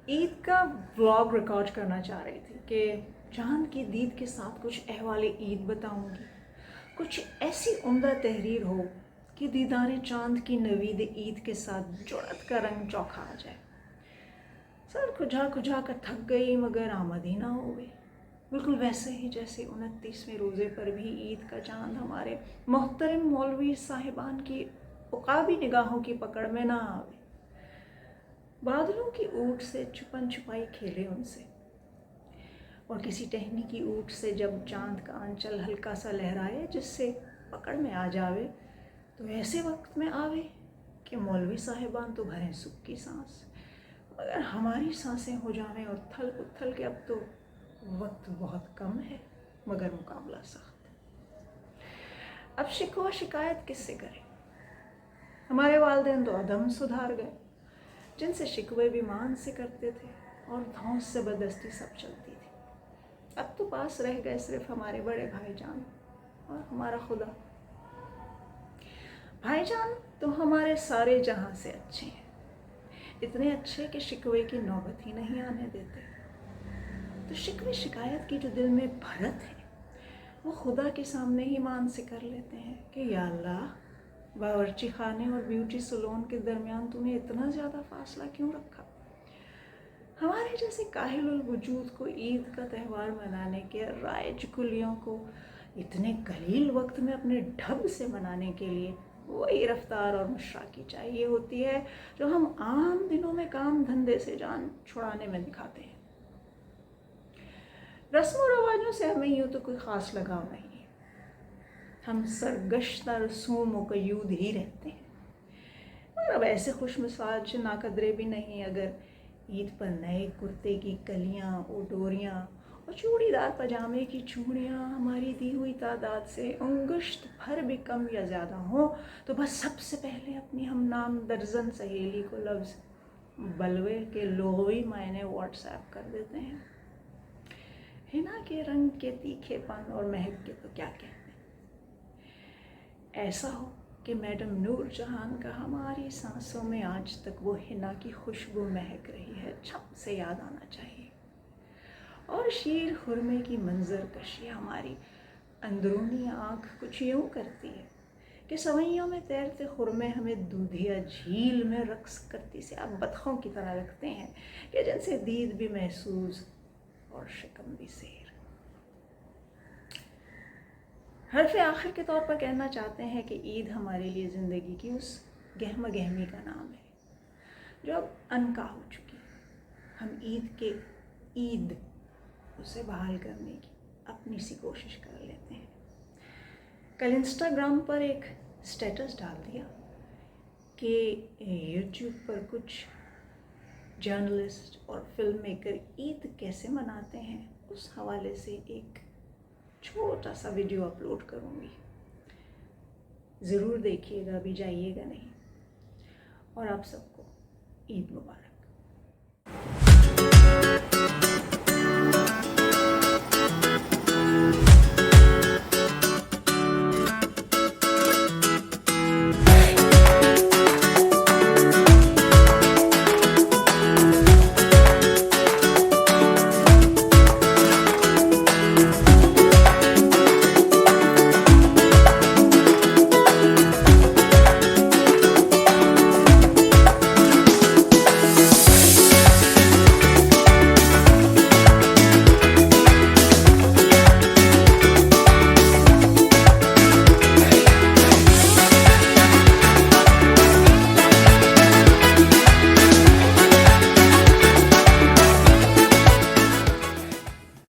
ईद का vlog record करना चाह रही थी कि चांद की दीद के साथ कुछ अहवाल ईद बताऊंगी, कुछ ऐसी उम्दा तहरीर हो कि दीदार चांद की नवीद ईद के साथ जुड़त का रंग चौखा आ जाए। सर खुजा खुजा कर थक गई मगर आमद ही ना हो गई। बिल्कुल वैसे ही जैसे 29वें रोज़े पर भी ईद का चांद हमारे मोहतरम मौलवी साहिबान की उकाबी निगाहों की पकड़ में ना आवे। बादलों की ऊँट से छुपन छुपाई खेले उनसे, और किसी टहनी की ऊँट से जब चांद का आंचल हल्का सा लहराए जिससे पकड़ में आ जावे, तो ऐसे वक्त में आवे कि मौलवी साहिबान तो भरें सुख की सांस, मगर हमारी सांसें हो जावें उथल पुथल के। अब तो वक्त बहुत कम है मगर मुकाबला सख्त। अब शिकवा शिकायत किससे करें? हमारे वालिदैन तो अदम सुधार गए, जिनसे शिकवे भी मान से करते थे और धौंस ज़बरदस्ती सब चलती थी। अब तो पास रह गए सिर्फ हमारे बड़े भाईजान और हमारा खुदा। भाईजान तो हमारे सारे जहां से अच्छे हैं, इतने अच्छे कि शिकवे की नौबत ही नहीं आने देते। तो शिकवे शिकायत की जो दिल में भरत है वो खुदा के सामने ही मान से कर लेते हैं कि या अल्लाह, बावर्ची खाने और ब्यूटी सलोन के दरमियान तूने इतना ज़्यादा फासला क्यों रखा? हमारे जैसे काहिलुल वजूद को ईद का त्यौहार मनाने के राइज कुलियों को इतने कलील वक्त में अपने ढब से मनाने के लिए वही रफ्तार और मुश्ताकी चाहिए होती है जो हम आम दिनों में काम धंधे से जान छुड़ाने में दिखाते हैं। रस्म व रवाजों से हमें यूँ तो कोई ख़ास लगाव नहीं है, हम सरगश्ता रसूम व कयूद ही रहते हैं। और अब ऐसे खुश मिजाज नाकदरे भी नहीं अगर ईद पर नए कुर्ते की कलियां और डोरियां और चूड़ीदार पजामे की चूड़ियां हमारी दी हुई तादाद से अंगुश्त भर भी कम या ज़्यादा हो, तो बस सबसे पहले अपनी हम नाम दर्जन सहेली को लफ्ज़ बलवे के लोगोई मायने व्हाट्सएप कर देते हैं। हिना के रंग के तीखेपन और महक के तो क्या कहते हैं। ऐसा हो कि मैडम नूर जहान का हमारी सांसों में आज तक वो हिना की खुशबू महक रही है, छप से याद आना चाहिए। और शीर खुरमे की मंजर कशी हमारी अंदरूनी आँख कुछ यूँ करती है कि सवैयों में तैरते खुरमे हमें दूधिया झील में रक्स करती से अब बतखों की तरह लगते हैं कि जिनसे दीद भी महसूस और शिकम भी सेर। हर्फ आखिर के तौर पर कहना चाहते हैं कि ईद हमारे लिए ज़िंदगी की उस गहमा गहमी का नाम है जो अब अनका हो चुकी है। हम ईद के ईद उसे बहाल करने की अपनी सी कोशिश कर लेते हैं। कल इंस्टाग्राम पर एक स्टेटस डाल दिया कि यूट्यूब पर कुछ जर्नलिस्ट और फिल्म मेकर ईद कैसे मनाते हैं, उस हवाले से एक छोटा सा वीडियो अपलोड करूँगी, ज़रूर देखिएगा, भी जाइएगा नहीं। और आप सबको ईद मुबारक।